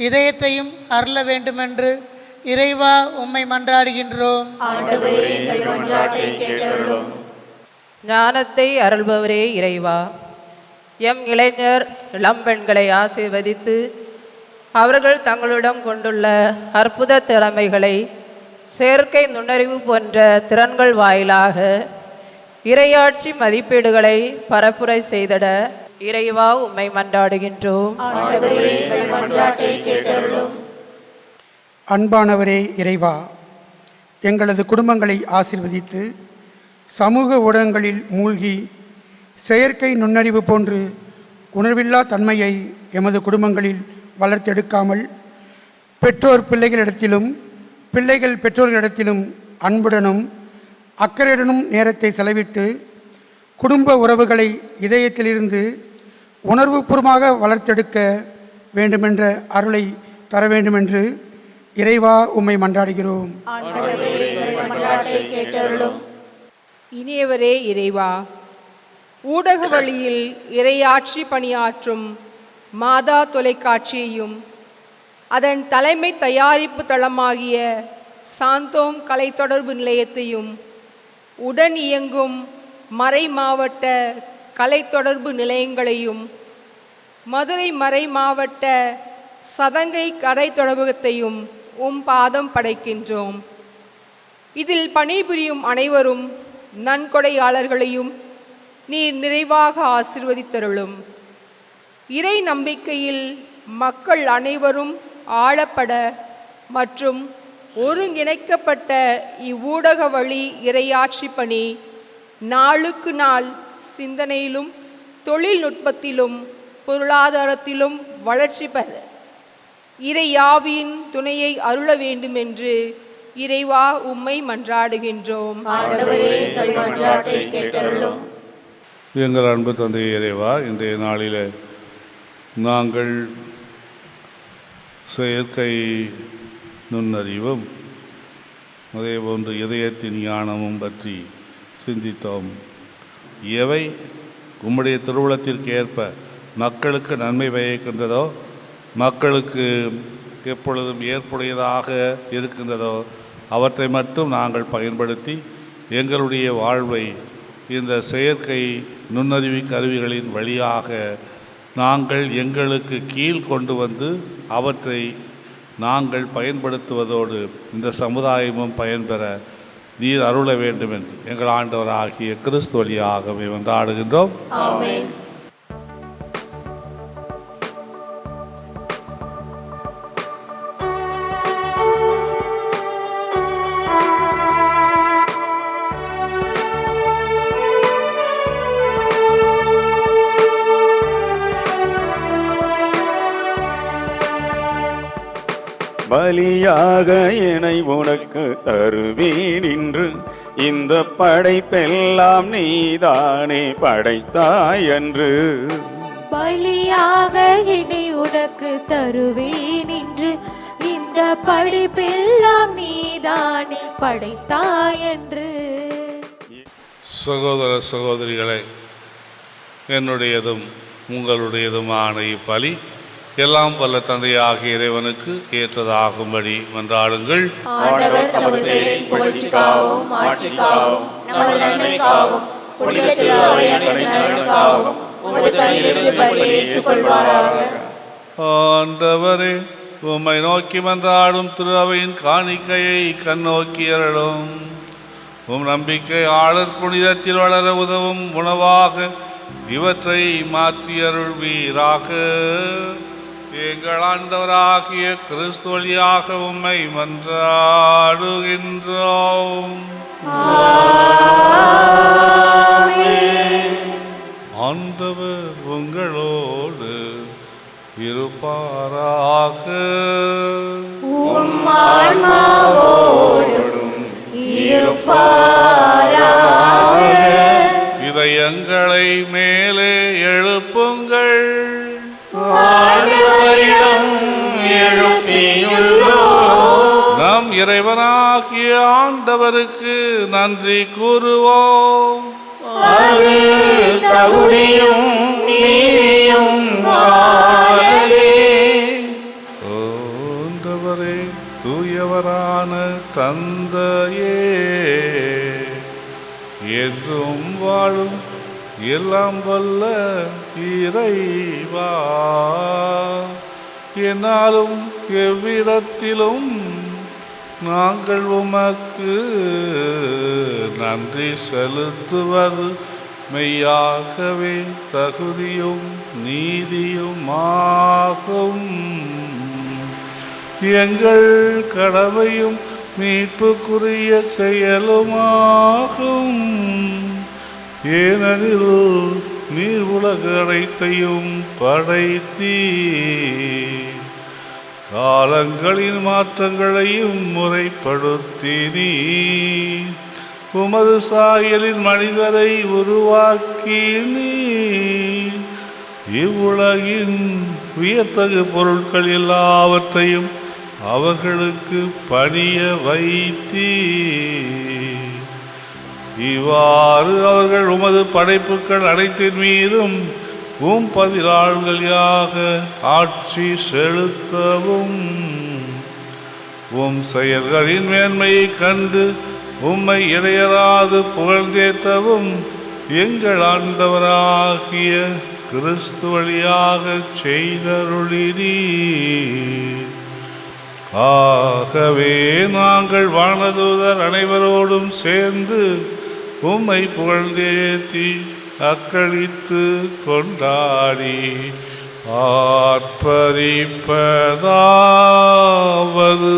இதயத்தையும் அருள வேண்டுமென்று இறைவா உம்மை மன்றாடுகின்றோம். ஞானத்தை அருள்பவரே இறைவா, எம் இளைஞர் இளம்பெண்களை ஆசீர்வதித்து அவர்கள் தங்களிடம் கொண்டுள்ள அற்புத திறமைகளை செயற்கை நுண்ணறிவு போன்ற திறன்கள் வாயிலாக இறையாட்சி மதிப்பீடுகளை பரப்புரை செய்திட இறைவா உம்மை மன்றாடுகின்றோம். அன்பானவரே இறைவா, எங்களது குடும்பங்களை ஆசீர்வதித்து சமூக ஊடகங்களில் மூழ்கி செயற்கை நுண்ணறிவு போன்று உணர்வில்லா தன்மையை எமது குடும்பங்களில் வளர்த்தெடுக்காமல் பெற்றோர் பிள்ளைகளிடத்திலும் பிள்ளைகள் பெற்றோர்களிடத்திலும் அன்புடனும் அக்கறையுடனும் நேரத்தை செலவிட்டு குடும்ப உறவுகளை இதயத்திலிருந்து உணர்வுபூர்வமாக வளர்த்தெடுக்க வேண்டுமென்ற அருளை தர வேண்டுமென்று இறைவா உம்மை மன்றாடுகிறோம். இனியவரே இறைவா, ஊடக வழியில் இறையாட்சி பணியாற்றும் மாதா தொலைக்காட்சியையும் அதன் தலைமை தயாரிப்பு தளமாகிய சாந்தோம் கலை தொடர்பு நிலையத்தையும் உடன் இயங்கும் மறை மாவட்ட கலை தொடர்பு நிலையங்களையும் மதுரை மறை மாவட்ட சதங்கை கலை தொடர்பகத்தையும் பாதம் படைக்கின்றோம். இதில் பணிபுரியும் அனைவரும் நன்கொடையாளர்களையும் நீர் நிறைவாக ஆசீர்வதித்தருளும். இறை நம்பிக்கையில் மக்கள் அனைவரும் ஆளப்பட மற்றும் ஒருங்கிணைக்கப்பட்ட இவ்வூடக வழி இறையாட்சி பணி நாளுக்கு நாள் சிந்தனையிலும் தொழில்நுட்பத்திலும் பொருளாதாரத்திலும் வளர்ச்சி பெற இறையாவியின் துணையை அருள வேண்டும் என்று இறைவா உம்மை மன்றாடுகின்றோம். எங்கள் அன்பு தந்தை இறைவா, இன்றைய நாளில் நாங்கள் செயற்கை நுண்ணறிவும் அதேபோன்று இதயத்தின் ஞானமும் பற்றி சிந்தித்தோம். எவை உம்முடைய திருவுளத்திற்கு ஏற்ப மக்களுக்கு நன்மை பயக்கின்றதோ, மக்களுக்கு எப்பொழுதும் ஏற்புடையதாக இருக்கின்றதோ அவற்றை மட்டும் நாங்கள் பயன்படுத்தி எங்களுடைய வாழ்வை இந்த செயற்கை நுண்ணறிவு கருவிகளின் வழியாக நாங்கள் எங்களுக்கு கீழ் கொண்டு வந்து அவற்றை நாங்கள் பயன்படுத்துவதோடு இந்த சமுதாயமும் பயன்பெற நீர் அருள வேண்டும் என்று எங்கள் ஆண்டவராகிய கிறிஸ்து வழியாகவே கொண்டாடுகின்றோம். ஆமென். பலியாக என்னை உனக்கு தருவேன் என்று இந்த படைப்பெல்லாம் நீதானே படைத்தாய் என்று. பலியாக என்னை உனக்கு தருவேன் என்று இந்த படைப்பெல்லாம் நீதானே படைத்தாய் என்று. சகோதர சகோதரிகளே, என்னுடையதும் உங்களுடையதுமான இப்பலி எல்லாம் வல்ல தந்தையாகிய இறைவனுக்கு ஏற்றதாகும்படி மன்றாடுங்கள். ஆண்டவர் தமது பெயரின் புகழ்ச்சிக்காகவும் ஆட்சிக்காகவும் நமது நன்மைக்காகவும் புனித திரு அவையின் நலனுக்காகவும் உமது கையிலிருந்து பலியை ஏற்றுக்கொள்வாராக. ஆண்டவரே, உம்மை நோக்கி மன்றாடும் திரு அவையின் காணிக்கையை கண்ணோக்கி அருளும். உம் நம்பிக்கையாளர் புனிதத்தில் வளர உதவும் உணவாக இவற்றை மாற்றி அருள்வீராக. எங்கள் ஆண்டவராகிய கிறிஸ்து வழியாக உம்மை மன்றாடுகின்றோம். ஆண்டவர் உங்களோடு இருப்பாராக. உம் ஆன்மாவோடும் இருப்பாராக. இதயங்களை மேலே எழுப்புங்கள். ஆண்டவரிடம் எழுப்பியுள்ளோம். நம் இறைவனாகிய ஆண்டவருக்கு நன்றி கூறுவோம். அது தகுதியும் நீதியும் ஆனதே. ஆண்டவரே, தூயவரான தந்தையே, என்றும் வாழும் எல்லாம் வல்ல இறைவா, என்னாலும் எவ்விடத்திலும் நாங்கள் உமக்கு நன்றி செலுத்துவது மெய்யாகவே தகுதியும் நீதியுமாகும். எங்கள் கடமையும் மீட்புக்குரிய செயலுமாகும். ஏனெனில் நீர் உலக அனைத்தையும் படைத்தீர், காலங்களின் மாற்றங்களையும் முறைப்படுத்தினீர், உமது சாயலின் மனிதரை உருவாக்கினீர், இவ்வுலகின் வியத்தகு பொருட்கள் எல்லாவற்றையும் அவர்களுக்கு பணிய வைத்தீர். இவ்வாறு அவர்கள் உமது படைப்புகள் அனைத்தின் மீதும் உம் பதிலாள்களாக ஆட்சி செலுத்தவும், உம் செயல்களின் மேன்மையை கண்டு உம்மை இடையராது புகழ்ந்தேத்தவும் எங்கள் ஆண்டவராகிய கிறிஸ்து வழியாக செய்தருளினீர். ஆகவே நாங்கள் வானதூதர் அனைவரோடும் சேர்ந்து உம்மை புகழ்ந்தேத்தி அக்களித்து கொண்டாடி ஆர்ப்பரிப்பதாவது.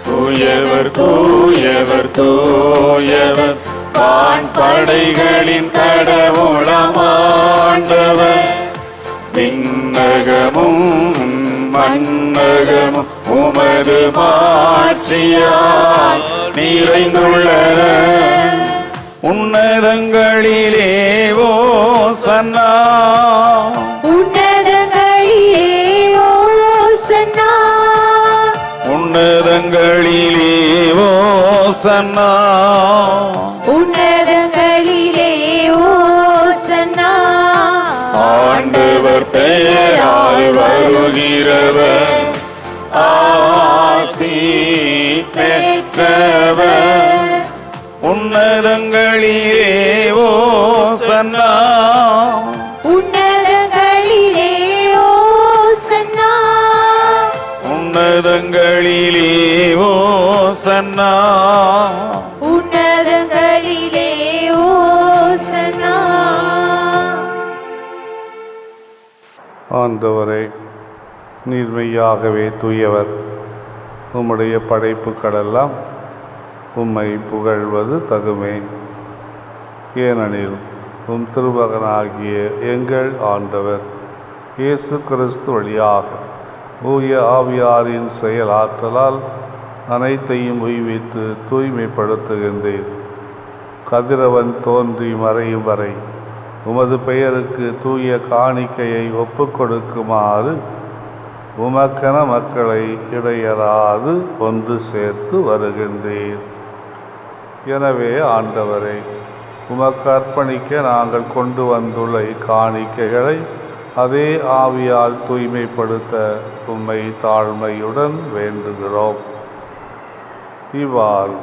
தூயவர் தூயவர் தூயவர் வான் படைகளின் கடவுளமாண்டவர், விண்ணகமும் மண்ணகமும் உமது மாட்சியால் நிறைந்துள்ளன. உன்னதங்களிலே ஓசன்னா, உன்னதங்களிலே ஓசன்னா, உன்னதங்களிலே ஓசன்னா, உன்னதங்களிலே பெயரால் வருகிறவர் ஆசி பெற்றவர். உன்னதங்களிலே ஓசன்னா, உன்னதங்களிலே ஓசன்னா, உன்னதங்களிலே ஓசன்னா, உன்னதங்களிலே ஓசன்னா. ஆண்டவரே, நீர் மெய்யாகவே தூயவர். உம்முடைய படைப்புகளெல்லாம் உம்மை புகழ்வது தகுமே. ஏனெனில் உம் திருமகனாகிய எங்கள் ஆண்டவர் இயேசு கிறிஸ்து வழியாக தூய ஆவியாரின் செயலாற்றலால் அனைத்தையும் உய்வித்து தூய்மைப்படுத்துகின்றேன். கதிரவன் தோன்றி மறையும் வரை உமது பெயருக்கு தூய காணிக்கையை ஒப்புக் கொடுக்குமாறு உமக்கென மக்களை இடையறாது ஒன்று சேர்த்து வருகின்றேன். எனவே ஆண்டவரை, உமக்கு அர்ப்பணிக்க நாங்கள் கொண்டு வந்துள்ள இக்காணிக்கைகளை அதே ஆவியால் தூய்மைப்படுத்த உம்மை தாழ்மையுடன் வேண்டுகிறோம். இவ்வாறு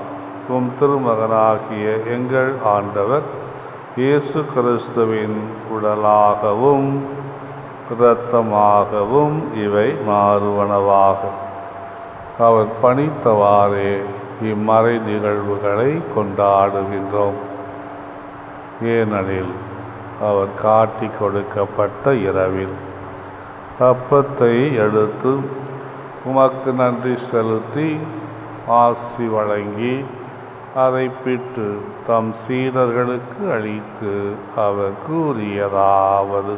உம் திருமகனாகிய எங்கள் ஆண்டவர் இயேசு கிறிஸ்துவின் உடலாகவும் இரத்தமாகவும் இவை மாறுவனவாக. அவர் பணித்தவாறே இம்மறை நிகழ்வுகளை கொண்டாடுகின்றோம். ஏனெனில் அவர் காட்டி கொடுக்கப்பட்ட இரவில் அப்பத்தை எடுத்து உமக்கு நன்றி செலுத்தி ஆசி வழங்கி அதை பிட்டு தம் சீடர்களுக்கு அளித்து அவர் கூறியதாவது: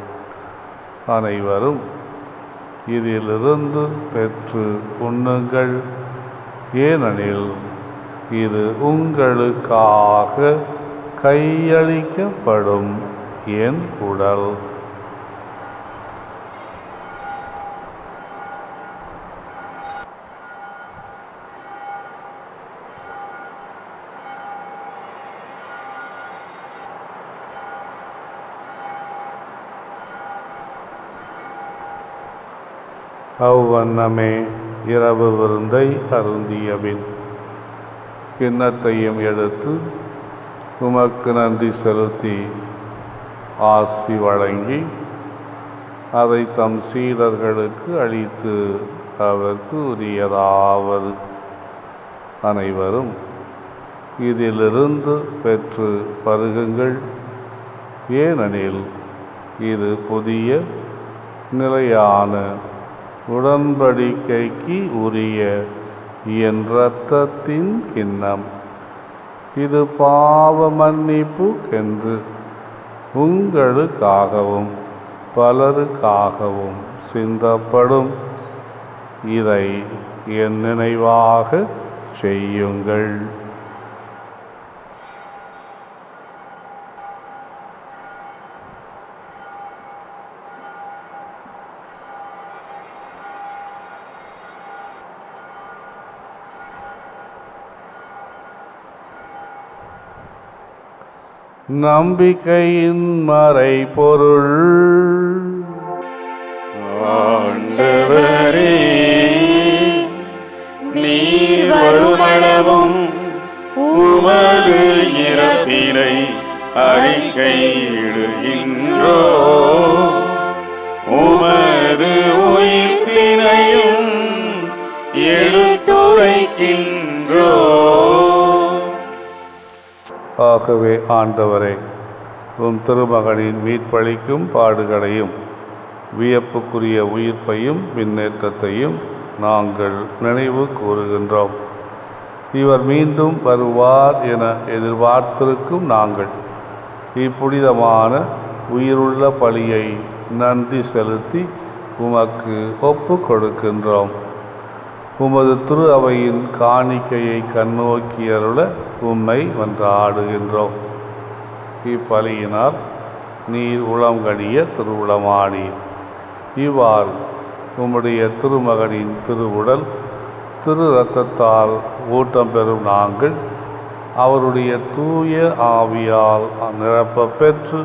அனைவரும் இதிலிருந்து பெற்று உண்ணுங்கள், ஏனெனில் இது உங்களுக்காக கையளிக்கப்படும் என் உடல். அவ்வண்ணமே இரவு விருந்தை அருந்தியபின் கிண்ணத்தையும் எடுத்து உமக்கு நன்றி செலுத்தி ஆசி வழங்கி அதை தம் சீடர்களுக்கு அளித்து அவர் கூறியதாவது: அனைவரும் இதிலிருந்து பெற்று பருகுங்கள், ஏனெனில் இது புதிய நிலையான உடன்படிக்கைக்கு உரிய என் இரத்தத்தின் கிண்ணம். இது பாவ மன்னிப்புக்கென்று உங்களுக்காகவும் பலருக்காகவும் சிந்தப்படும். இதை என் நினைவாக செய்யுங்கள். நம்பிக்கையின் மறைபொருள். ஆண்டவரே, நீர் வருமளவும் உமது இறப்பினை அறிக்கையிடுகின்றோ, உமது உயிர்ப்பினையும் எடுத்துரைக்கின்றோ. ஆகவே ஆண்டவரே, உம் திருமகனின் மீட்பளிக்கும் பாடுகளையும் வியப்புக்குரிய உயிர்ப்பையும் முன்னேற்றத்தையும் நாங்கள் நினைவு கூறுகின்றோம். இவர் மீண்டும் வருவார் என எதிர்பார்த்திருக்கும் நாங்கள் இப்புனிதமான உயிருள்ள பலியை நன்றி செலுத்தி உமக்கு ஒப்பு கொடுக்கின்றோம். உமது திரு அவையின் காணிக்கையை கண்ணோக்கியருள உம்மை மன்றாடுகின்றோம். இப்பலியினால் நீர் உளங்கடிய திருவுளமானீர். இவ்வாறு உம்முடைய திருமகனின் திருவுடல் திரு இரத்தத்தால் ஊட்டம் பெறும் நாங்கள் அவருடைய தூய ஆவியால் நிரப்ப பெற்று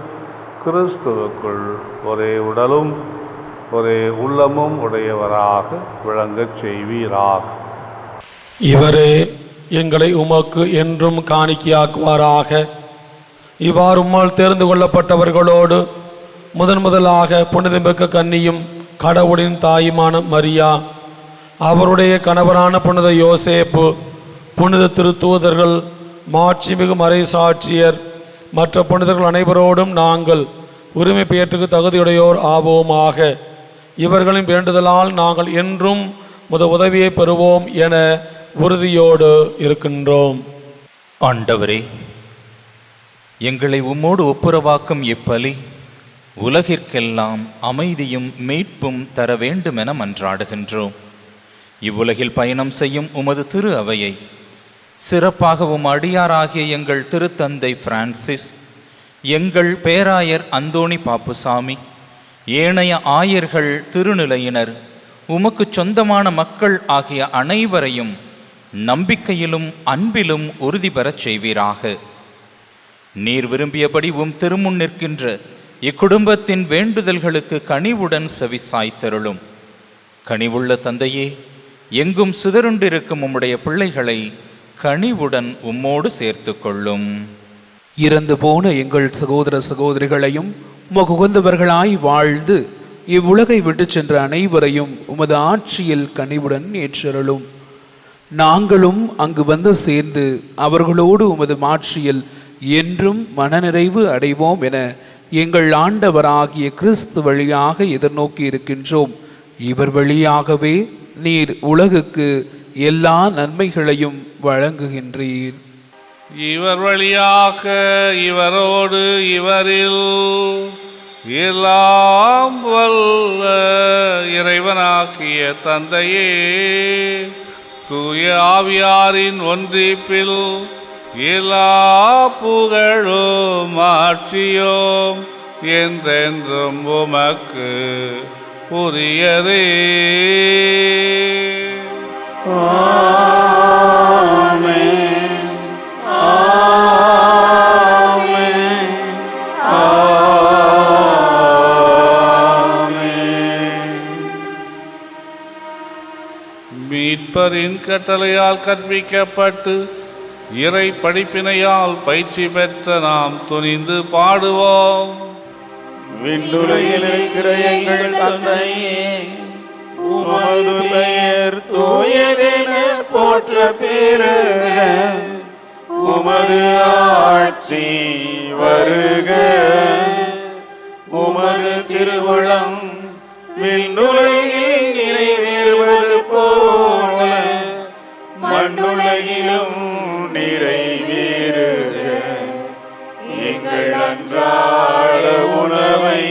கிறிஸ்துவுக்குள் ஒரே உடலும் ஒரே உள்ளமும் உடையவராக விளங்கச் செய்வீராக. இவரே எங்களை உமக்கு என்றும் காணிக்கையாக்குவாராக. இவ்வாறு உம்மால் தேர்ந்து கொள்ளப்பட்டவர்களோடு முதலாக புனிதமிக்க கன்னியும் கடவுளின் தாயுமான மரியா, அவருடைய கணவரான புனித யோசேப்பு, புனித திருத்தூதர்கள், மாட்சிமிகு மறைசாட்சியர், மற்ற புனிதர்கள் அனைவரோடும் நாங்கள் உரிமை பெயற்றுக்கு தகுதியுடையோர் ஆவோமாக. இவர்களின் வேண்டுதலால் நாங்கள் என்றும் உதவியை பெறுவோம் என உறுதியோடு இருக்கின்றோம். ஆண்டவரே, எங்களை உம்மோடு ஒப்புரவாக்கும் இப்பலி உலகிற்கெல்லாம் அமைதியும் மீட்பும் தர வேண்டுமென மன்றாடுகின்றோம். இவ்வுலகில் பயணம் செய்யும் உமது திரு அவையை சிறப்பாக அடியாராகிய எங்கள் திருத்தந்தை பிரான்சிஸ், எங்கள் பேராயர் அந்தோணி பாப்புசாமி, ஏனைய ஆயர்கள், திருநிலையினர், உமக்கு சொந்தமான மக்கள் ஆகிய அனைவரையும் நம்பிக்கையிலும் அன்பிலும் உறுதி பெறச் செய்வீராக. நீர் விரும்பியபடி திருமுன் நிற்கின்ற இக்குடும்பத்தின் வேண்டுதல்களுக்கு கனிவுடன் செவிசாய்த்தருளும். கனிவுள்ள தந்தையே, எங்கும் சிதறுண்டிருக்கும் உம்முடைய பிள்ளைகளை கனிவுடன் உம்மோடு சேர்த்து கொள்ளும். இறந்து போன எங்கள் சகோதர சகோதரிகளையும் உமக்கு உகந்தவர்களாய் வாழ்ந்து இவ்வுலகை விட்டு சென்ற அனைவரையும் உமது ஆட்சியில் கனிவுடன் ஏற்றருளும். நாங்களும் அங்கு வந்து சேர்ந்து அவர்களோடு உமது மாட்சியில் என்றும் மனநிறைவு அடைவோம் என எங்கள் ஆண்டவராகிய கிறிஸ்து வழியாக எதிர்நோக்கி இருக்கின்றோம். இவர் வழியாகவே நீர் உலகுக்கு எல்லா நன்மைகளையும் வழங்குகின்றீர். இவர் வழியாக, இவரோடு, இவரில் எல்லாம் வல்ல இறைவனாகிய தந்தையே, தூய ஆவியாரின் ஒன்றிப்பில் எல்லா புகழும் ஆட்சியோம் என்றென்றும் உமக்கு உரியதே. ஆமென். ஆமென். ஆமென். மீட்பரின் கட்டளையால் கற்பிக்கப்பட்டு இறை படிப்பினையால் பயிற்சி பெற்ற நாம் துணிந்து பாடுவோம். விண்ணுலகில் இருக்கிற எங்கள் தந்தையே, உமது பெயர் தூயதென போற்ற பெறுக. உமது ஆட்சி வருக. உமது திருவுளம் விண்ணுலகில் நிறைவேறுவது போல மண்ணுலகிலும் நிறைவேறுக. எங்கள் அன்றாட உணவை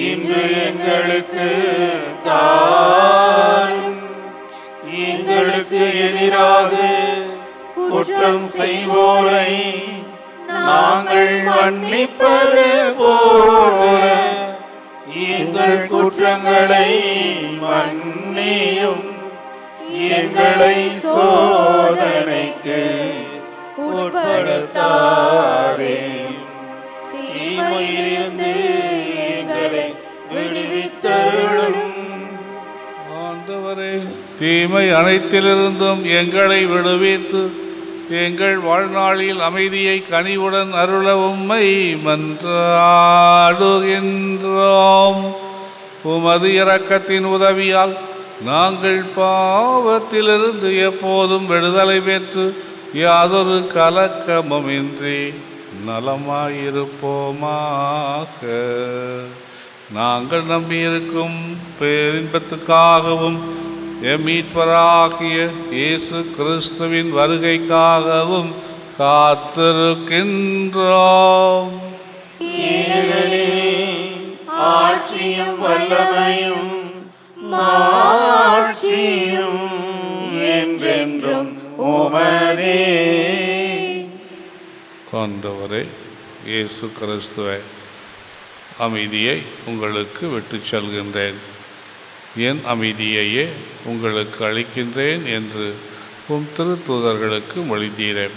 இன்று எங்களுக்கு தாரும். எங்களுக்கு எதிராக குற்றம் செய்வோரை நாங்கள் மன்னிப்பது போல எங்கள் குற்றங்களை மன்னியும். எங்களை சோதனைக்கு உட்படுத்தாதே, தீமையிலிருந்து எங்களை விடுவித்தருளும். ஆண்டவரே, தீமை அனைத்திலிருந்தும் எங்களை விடுவித்து எங்கள் வாழ்நாளில் அமைதியை கனிவுடன் அருள உம்மை மன்றாடுகின்றோம். உமது இரக்கத்தின் உதவியால் நாங்கள் பாவத்திலிருந்து எப்போதும் விடுதலை பெற்று யாதொரு கலக்கமுமின்றி நலமாயிருப்போமாக. நாங்கள் நம்பியிருக்கும் பேரின்பத்துக்காகவும் எம் மீட்பராகிய இயேசு கிறிஸ்துவின் வருகைக்காகவும் காத்திருக்கின்றோம். ஆட்சியும் வல்லமையும் மாட்சியும் என்றென்றும் உமதே. ஆண்டவரே இயேசு கிறிஸ்துவே, அமைதியை உங்களுக்கு விட்டுச் செல்கின்றேன், என் அமைதியையே உங்களுக்கு அளிக்கின்றேன் என்று உம் திருத்தூதர்களுக்கு மொழிந்தீரேன்.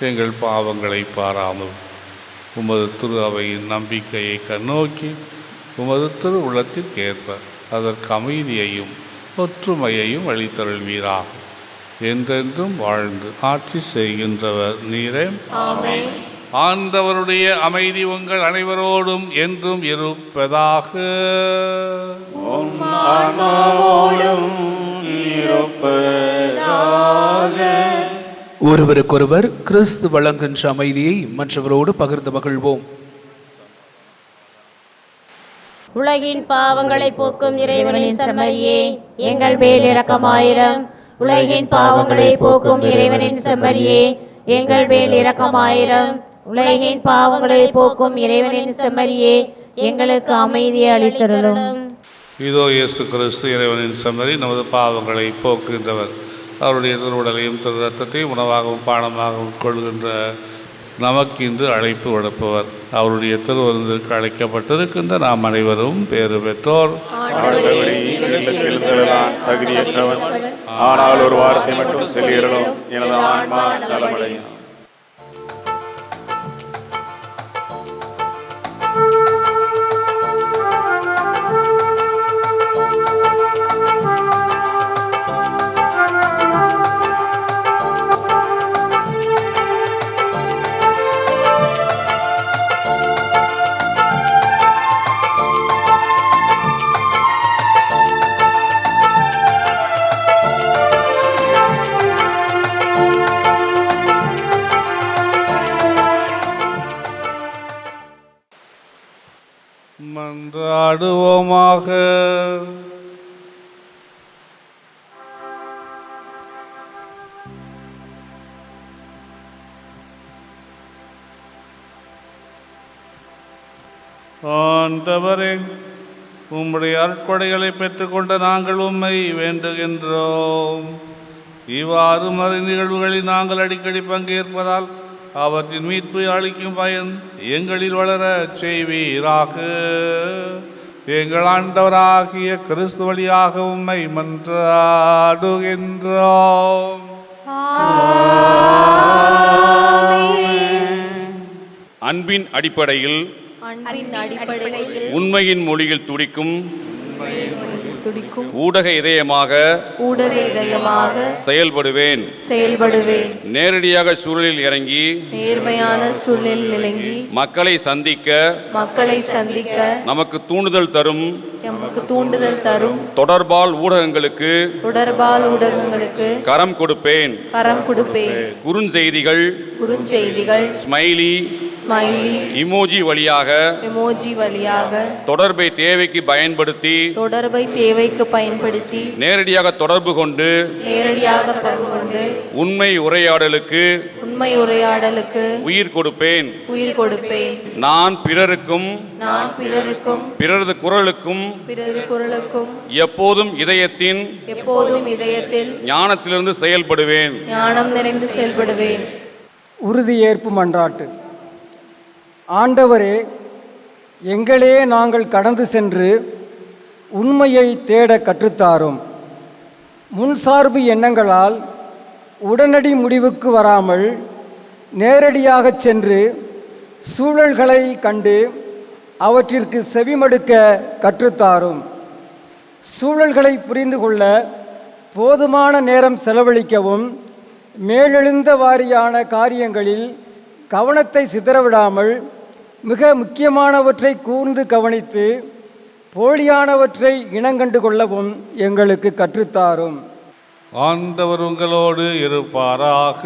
எங்கள் பாவங்களை பாராமல் உமது திரு அவையின் நம்பிக்கையை கண்ணோக்கி உமது திரு உள்ளத்திற்கேற்ப அதற்கு அமைதியையும் ஒற்றுமையையும் அளித்தருள்வீராக. என்றென்றும் வாழ்ந்து ஆட்சி செய்கின்றவர் நீரே. ஆமென். ஆண்டவருடைய அமைதி உங்கள் அனைவரோடும் என்றும் இருப்பதாக. உம் ஆன்மாவோடும் இருப்பதாக. ஒருவருக்கொருவர் கிறிஸ்து வழங்குகின்ற அமைதியை மற்றவரோடு பகிர்ந்து மகிழ்வோம். உலகின் பாவங்களை போக்கும் இறைவனின் செம்மறியே, எங்கள் மேல் இரக்கமாயிரம். உலகின் பாவங்களை போக்கும் இறைவனின் செம்மறியே, எங்கள் மேல் இரக்கமாயிரம். உலகின் பாவங்களை போக்கும் இறைவனின் செம்மறியே, எங்களுக்கு அமைதியை அளித்தருளும். இதோ இயேசு கிறிஸ்து இறைவனின் செம்மறி, நமது பாவங்களை போக்குகின்றவர். அவருடைய திருவுடலையும் திரு ரத்தத்தையும் உணவாகவும் பானமாகவும் உட்கொள்கின்ற நமக்கு இன்று அழைப்பு விடுப்பவர். அவருடைய திருவிருந்திற்கு அழைக்கப்பட்டிருக்கின்ற நாம் அனைவரும் பேறு பெற்றோர். தகுதியற்றவன், ஆனால் ஒரு வார்த்தை மட்டும் சொல்லிடலும், எனது ஆன்மா நலமடையும். மன்றாடுவோமாக. ஆண்டவரே, உம்முடைய அருட்கொடைகளை பெற்றுக்கொண்ட நாங்கள் உம்மை வேண்டுகின்றோம். இவ்வாறு மறை நிகழ்வுகளில் நாங்கள் அடிக்கடி பங்கேற்பதால் அவற்றின் மீட்பு அளிக்கும் பயன் எங்களில் வளர செய்வீராக. எங்கள் ஆண்டவராகிய கிறிஸ்து வழியாக உம்மை மன்றாடுகின்றோம். அன்பின் அடிப்படையில் உண்மையின் மொழியில் துடிக்கும் ஊடக இதயமாக செயல்படுவேன். நேரடியாக சூழலில் இறங்கி நேர்மையான சூழலில் இறங்கி மக்களை சந்திக்க நமக்கு தூண்டுதல் தரும் தொடர்பால் ஊடகங்களுக்கு கரம் கொடுப்பேன். குறுஞ்செய்திகள் ஸ்மைலி இமோஜி வழியாக தொடர்பை தேவைக்கு பயன்படுத்தி நேரடியாக தொடர்பு கொண்டு உண்மை உரையாடலுக்கு உயிர் கொடுப்பேன். நான் பிறருக்கும் பிறரது குரலுக்கும் எப்போதும் இதயத்தில் ஞானத்திலிருந்து செயல்படுவேன். உறுதியேற்பு மன்றாட்டு. ஆண்டவரே, எங்களே நாங்கள் கடந்து சென்று உண்மையை தேட கற்றுத்தாரும். முன்சார்பு எண்ணங்களால் உடனடி முடிவுக்கு வராமல் நேரடியாக சென்று சூழல்களை கண்டு அவற்றிற்கு செவிமடுக்க கற்றுத்தாரும். சூழல்களை புரிந்து கொள்ள போதுமான நேரம் செலவழிக்கவும் மேலெழுந்த வாரியான காரியங்களில் கவனத்தை சிதறவிடாமல் மிக முக்கியமானவற்றை கூர்ந்து கவனித்து போலியானவற்றை இனங்கண்டு கொள்ளவும் எங்களுக்கு கற்றுத்தாரும். ஆண்டவர் உங்களோடு இருப்பாராக.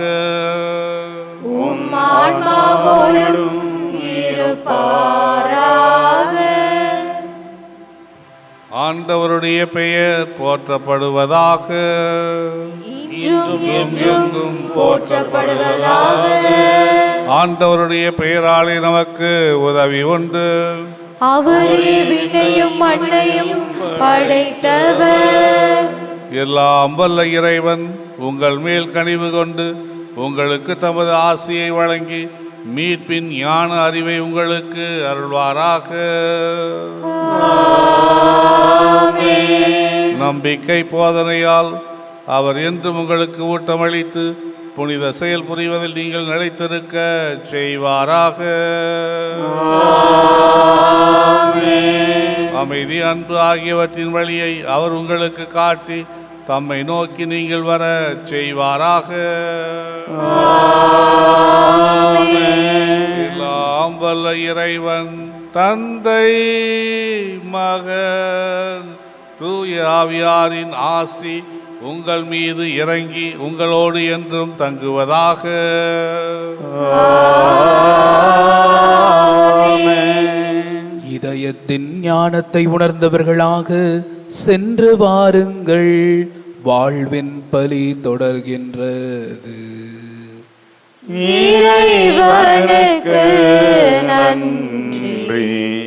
ஆண்டவருடைய பெயர் போற்றப்படுவதாக. ஆண்டவருடைய பெயராலே நமக்கு உதவி உண்டு. அவரே விண்ணையும் மண்ணையும் படைத்தவர். எல்லாம் வல்ல இறைவன் உங்கள் மேல் கனிவு கொண்டு உங்களுக்கு தமது ஆசியை வழங்கி மீட்பின் ஞான அறிவை உங்களுக்கு அருள்வாராக. நம்பிக்கை போதனையால் அவர் என்றும் உங்களுக்கு ஊட்டமளித்து புனித செயல் புரிவதில் நீங்கள் நிலைத்திருக்க செய்வாராக. அமைதி, அன்பு ஆகியவற்றின் வழியை அவர் உங்களுக்கு காட்டி தம்மை நோக்கி நீங்கள் வர செய்வாராக. எல்லாம் வல்ல இறைவன் தந்தை, மகன், தூய ஆவியாரின் ஆசி உங்கள் மீது இறங்கி உங்களோடு என்றும் தங்குவதாக. இதயத்தின் ஞானத்தை உணர்ந்தவர்களாக சென்று வாருங்கள், வாழ்வின் பலி தொடர்கின்றது. இறைவனுக்கு நன்றி.